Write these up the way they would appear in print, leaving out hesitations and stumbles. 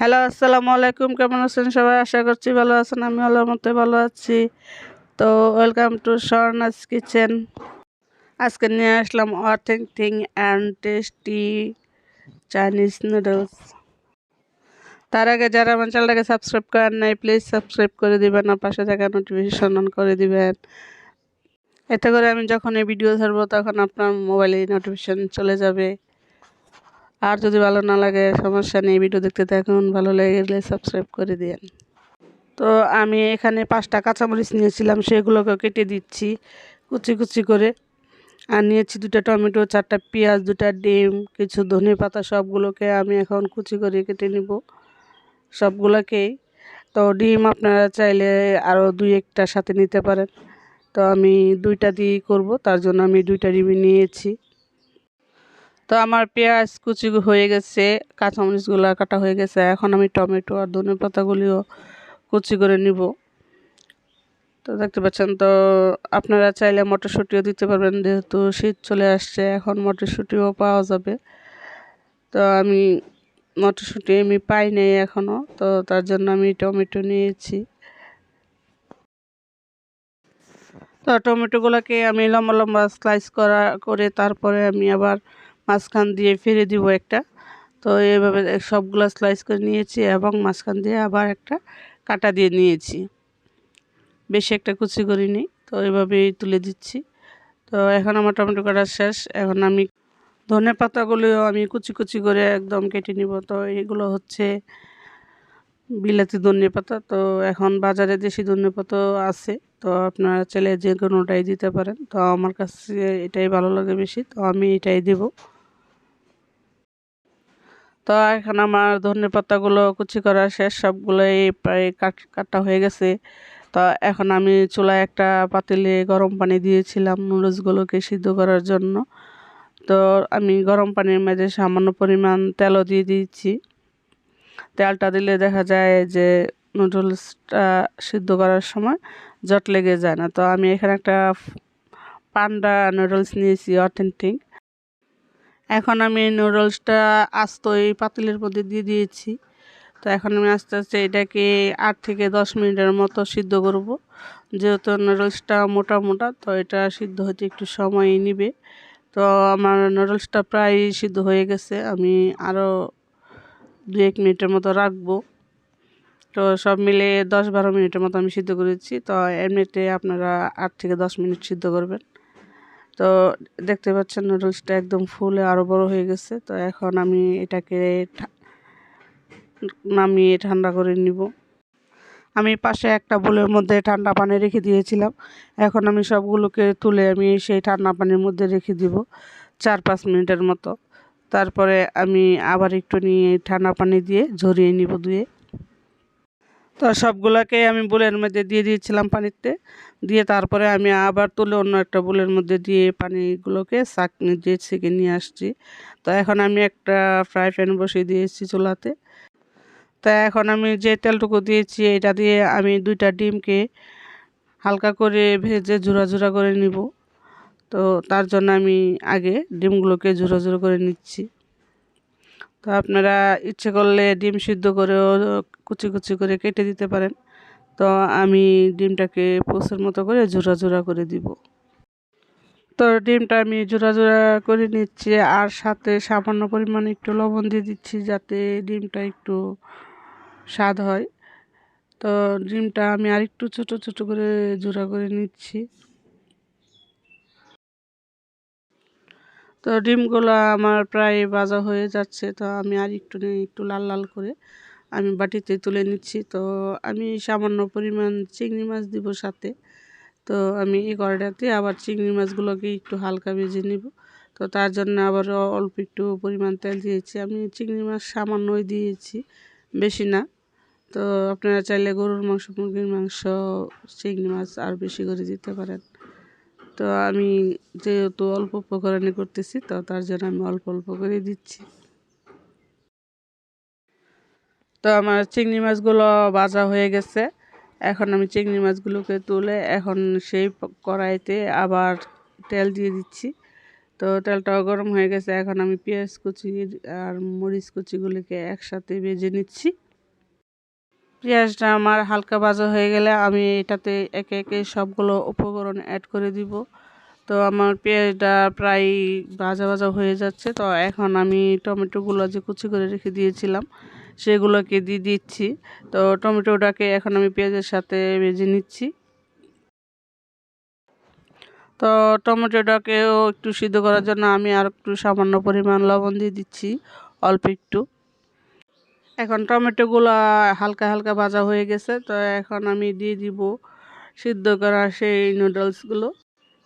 Hello, আসসালামু আলাইকুম। কেমন আছেন সবাই? আশা করছি ভালো আছেন। আমি আল্লাহর মতে ভালো আছি। তো ওয়েলকাম টু স্বর্ণাস কিচেন। আজকে নিয়ে আসলাম authentic and tasty Chinese noodles. তার আগে যারা আমার চ্যানেলটাকে সাবস্ক্রাইব করেন নাই, প্লিজ সাবস্ক্রাইব করে দিবেন আর পাশে থাকা নোটিফিকেশন অন করে দিবেন। এতে করে আমি যখন এই ভিডিও ছাড়বো তখন আপনার মোবাইলে নোটিফিকেশন চলে যাবে। আর যদি ভালো না লাগে সমস্যা নেই, ভিডিও দেখতে থাকুন। ভালো লেগে গেলে সাবস্ক্রাইব করে দিন। তো আমি এখানে 5টা কাঁচামরিচ নিয়েছিলাম, সেগুলোকে কেটে দিচ্ছি কুচি কুচি করে। আর নিয়েছি 2টা টমেটো, 4টা পেঁয়াজ, 2টা ডিম, কিছু ধনেপাতা। সবগুলোকে আমি এখন কুচি করে কেটে নিব সবগুলোকেই। তো ডিম আপনারা চাইলে আরও 2-1টার সাথে নিতে পারেন। তো আমি 2টা দিয়েই করব, তার জন্য আমি 2টা ডিমই নিয়েছি। তো আমার পেঁয়াজ কুচি হয়ে গেছে, কাঁচামরিচগুলো কাটা হয়ে গেছে। এখন আমি টমেটো আর ধনেপাতাগুলিও কুচি করে নিব। তো দেখতে পাচ্ছেন, তো আপনারা চাইলে মটরশুঁটিও দিতে পারবেন, যেহেতু শীত চলে আসছে এখন মটরশুঁটিও পাওয়া যাবে। তো মটরশুঁটি আমি পাই নাই এখনও, তো তার জন্য আমি টমেটো নিয়েছি। তো টমেটোগুলোকে আমি লম্বা লম্বা স্লাইস করে তারপরে আমি আবার মাঝখান দিয়ে ফিরে দিব একটা। তো এইভাবে সবগুলো স্লাইস করে নিয়েছি এবং মাঝখান দিয়ে আবার একটা কাটা দিয়ে নিয়েছি, বেশি একটা কুচি করিনি। তো এইভাবেই তুলে দিচ্ছি। তো এখন আমার টমেটো কাটা শেষ। এখন আমি ধনে পাতাগুলিও আমি কুচি কুচি করে একদম কেটে নিব। তো এগুলো হচ্ছে বিলাতি ধনে পাতা। তো এখন বাজারে দেশি ধনে পাতা আছে, তো আপনারা চাইলে যে কোনোটাই দিতে পারেন। তো আমার কাছে এটাই ভালো লাগে বেশি, তো আমি এটাই দেব। তো এখন আমার ধনে পাতাগুলো কুচি করা শেষ, সবগুলোই প্রায় কাটা হয়ে গেছে। তো এখন আমি চুলায় একটা পাতিলে গরম পানি দিয়েছিলাম নুডলসগুলোকে সিদ্ধ করার জন্য। তো আমি গরম পানির মাঝে সামান্য পরিমাণ তেলও দিয়ে দিয়েছি। তেলটা দিলে দেখা যায় যে নুডলসটা সিদ্ধ করার সময় জট লেগে যায় না। তো আমি এখানে একটা পান্ডা নুডলস নিয়েছি অথেন্টিক। এখন আমি নুডলসটা আস্ত এই পাতিলের মধ্যে দিয়ে দিয়েছি। তো এখন আমি আস্তে আস্তে এটাকে 8 থেকে 10 মিনিটের মতো সিদ্ধ করব। যেহেতু নুডলসটা মোটা মোটা, তো এটা সিদ্ধ হতে একটু সময় নেবে। তো আমার নুডলসটা প্রায় সিদ্ধ হয়ে গেছে, আমি আরও 2-1 মিনিটের মতো রাখবো। তো সব মিলে 10-12 মিনিটের মতো আমি সিদ্ধ করেছি। তো এমনিতে আপনারা 8 থেকে 10 মিনিট সিদ্ধ করবেন। তো দেখতে পাচ্ছেন নুডলসটা একদম ফুলে আরও বড় হয়ে গেছে। তো এখন আমি এটাকে নামিয়ে ঠান্ডা করে নিব। আমি পাশে একটা বোলের মধ্যে ঠান্ডা পানি রেখে দিয়েছিলাম। এখন আমি সবগুলোকে তুলে আমি সেই ঠান্ডা পানির মধ্যে রেখে দিব 4-5 মিনিটের মতো। তারপরে আমি আবার একটু নিয়ে ঠান্ডা পানি দিয়ে ঝরিয়ে নিব ধুয়ে। তো সবগুলোকে আমি বোলের মধ্যে দিয়ে দিয়েছিলাম পানিতে, দিয়ে তারপরে আমি আবার তুলে অন্য একটা বোলের মধ্যে দিয়ে পানিগুলোকে ছাঁকনি দিয়ে ছেঁকে নিয়ে আসছি। তো এখন আমি একটা ফ্রাই প্যান বসিয়ে দিয়েছি চুলাতে। তা এখন আমি যে তেলটুকু দিয়েছি এটা দিয়ে আমি 2টা ডিমকে হালকা করে ভেজে ঝুরা ঝুরা করে নিব। তো তার জন্য আমি আগে ডিমগুলোকে ঝুরা ঝুরা করে নিচ্ছি। তো আপনারা ইচ্ছে করলে ডিম সিদ্ধ করেও কুচি কুচি করে কেটে দিতে পারেন। তো আমি ডিমটাকে পোস্তের মতো করে ঝুরা ঝুরা করে দিব। তো ডিমটা আমি ঝুরা ঝুরা করে নিচ্ছি, আর সাথে সামান্য পরিমাণে একটু লবণ দিয়ে দিচ্ছি যাতে ডিমটা একটু স্বাদ হয়। তো ডিমটা আমি আরেকটু ছোটো ছোটো করে জোড়া করে নিচ্ছি। তো ডিমগুলো আমার প্রায় ভাজা হয়ে যাচ্ছে। তো আমি আর একটু একটু লাল লাল করে আমি বাটিতে তুলে নিচ্ছি। তো আমি সামান্য পরিমাণ চিংড়ি মাছ দিব সাথে। তো আমি এই কড়াইটাতে আবার চিংড়ি মাছগুলোকে একটু হালকা ভেজে নিব। তো তার জন্য আবার অল্প একটু পরিমাণ তেল দিয়েছি। আমি চিংড়ি মাছ সামান্যই দিয়েছি, বেশি না। তো আপনারা চাইলে গরুর মাংস, মুরগির মাংস, চিংড়ি মাছ আর বেশি করে দিতে পারেন। তো আমি যেহেতু অল্প উপকরণে করতেছি, তো তার জন্য আমি অল্প অল্প করে দিচ্ছি। তো আমার চিংড়ি মাছগুলো ভাজা হয়ে গেছে। এখন আমি চিংড়ি মাছগুলোকে তুলে এখন সেই কড়াইতে আবার তেল দিয়ে দিচ্ছি। তো তেলটাও গরম হয়ে গেছে। এখন আমি পেঁয়াজ কুচি আর মরিচ কুচিগুলিকে একসাথে ভেজে নিচ্ছি। পেঁয়াজটা আমার হালকা ভাজা হয়ে গেলে আমি এটাতে একে একে সবগুলো উপকরণ অ্যাড করে দিব। তো আমার পেঁয়াজটা প্রায় ভাজা ভাজা হয়ে যাচ্ছে। তো এখন আমি টমেটোগুলো যে কুচি করে রেখে দিয়েছিলাম সেগুলোকে দিয়ে দিচ্ছি। তো টমেটোটাকে এখন আমি পেঁয়াজের সাথে ভেজে নিচ্ছি। তো টমেটোটাকেও একটু সিদ্ধ করার জন্য আমি আর একটু সামান্য পরিমাণ লবণ দিয়ে দিচ্ছি, অল্প একটু। এখন টমেটোগুলো হালকা হালকা ভাজা হয়ে গেছে। তো এখন আমি দিয়ে দিব সিদ্ধ করা সেই নুডলসগুলো।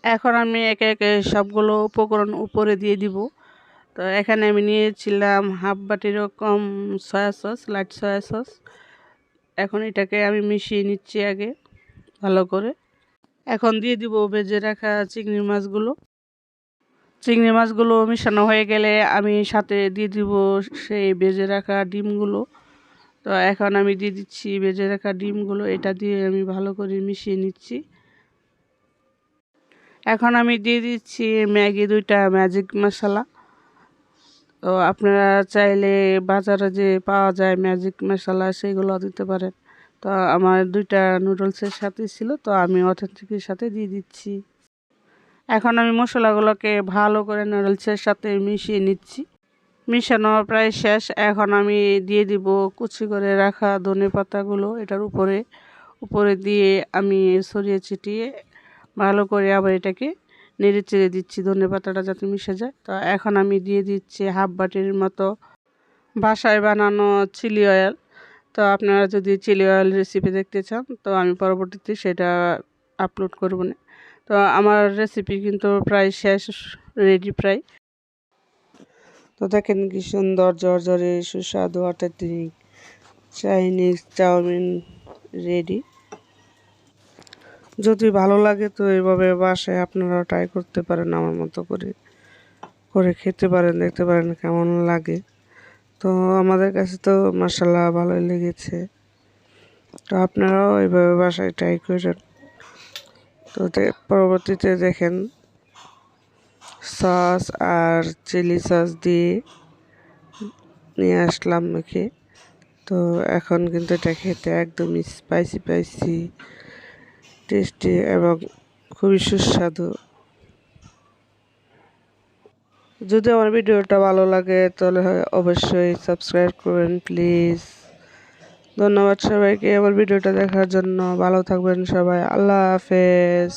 এখন আমি একে একে সবগুলো উপকরণ উপরে দিয়ে দিব। তো এখানে আমি নিয়েছিলাম হাফ বাটিরও কম soy sauce, light soy sauce. এখন এটাকে আমি মিশিয়ে নিচ্ছি আগে ভালো করে। এখন দিয়ে দিব ভেজে রাখা চিংড়ি মাছগুলো মিশানো হয়ে গেলে আমি সাথে দিয়ে দিব সেই ভেজে রাখা ডিমগুলো। তো এখন আমি দিয়ে দিচ্ছি ভেজে রাখা ডিমগুলো, এটা দিয়ে আমি ভালো করে মিশিয়ে নিচ্ছি। এখন আমি দিয়ে দিচ্ছি ম্যাগি 2টা ম্যাজিক মশলা। তো আপনারা চাইলে বাজারে যে পাওয়া যায় ম্যাজিক মশলা সেগুলো দিতে পারেন। তো আমার 2টা নুডলসের সাথে ছিল, তো আমি অথেন্টিকের সাথে দিয়ে দিচ্ছি। এখন আমি মশলাগুলোকে ভালো করে নুডলসের সাথে মিশিয়ে নিচ্ছি। মিশানো প্রায় শেষ। এখন আমি দিয়ে দিব কুচি করে রাখা ধনেপাতাগুলো এটার উপরে উপরে দিয়ে আমি ছড়িয়ে ছিটিয়ে ভালো করে আবার এটাকে নেড়ে চেড়ে দিচ্ছি ধনেপাতাটা যাতে মিশে যায়। তো এখন আমি দিয়ে দিচ্ছি হাফ বাটির মতো বাসায় বানানো চিলি অয়েল। তো আপনারা যদি চিলি অয়েল রেসিপি দেখতে চান তো আমি পরবর্তীতে সেটা আপলোড করব না। তো আমার রেসিপি কিন্তু প্রায় শেষ, রেডি প্রায়। তো দেখেন কি সুন্দর ঝরঝরে সুস্বাদু অথেন্টিক চাইনিজ চাউমিন রেডি। যদি ভালো লাগে তো এইভাবে বাসায় আপনারা ট্রাই করতে পারেন, আমার মতো করে করে খেতে পারেন, দেখতে পারেন কেমন লাগে। তো আমাদের কাছে তো মাশাআল্লাহ ভালোই লেগেছে। তো আপনারাও এইভাবে বাসায় ট্রাই করেন। তো পরবর্তীতে দেখেন সস আর চিলি সস দিয়ে নিয়ে আসলাম মেখে। তো এখন কিন্তু এটা খেতে একদমই স্পাইসি টেস্টি এবং খুবই সুস্বাদু। যদি আমার ভিডিওটা ভালো লাগে তাহলে অবশ্যই সাবস্ক্রাইব করবেন প্লিজ। ধন্যবাদ সবাইকে আমার ভিডিওটা দেখার জন্য। ভালো থাকবেন সবাই। আল্লাহ হাফেজ।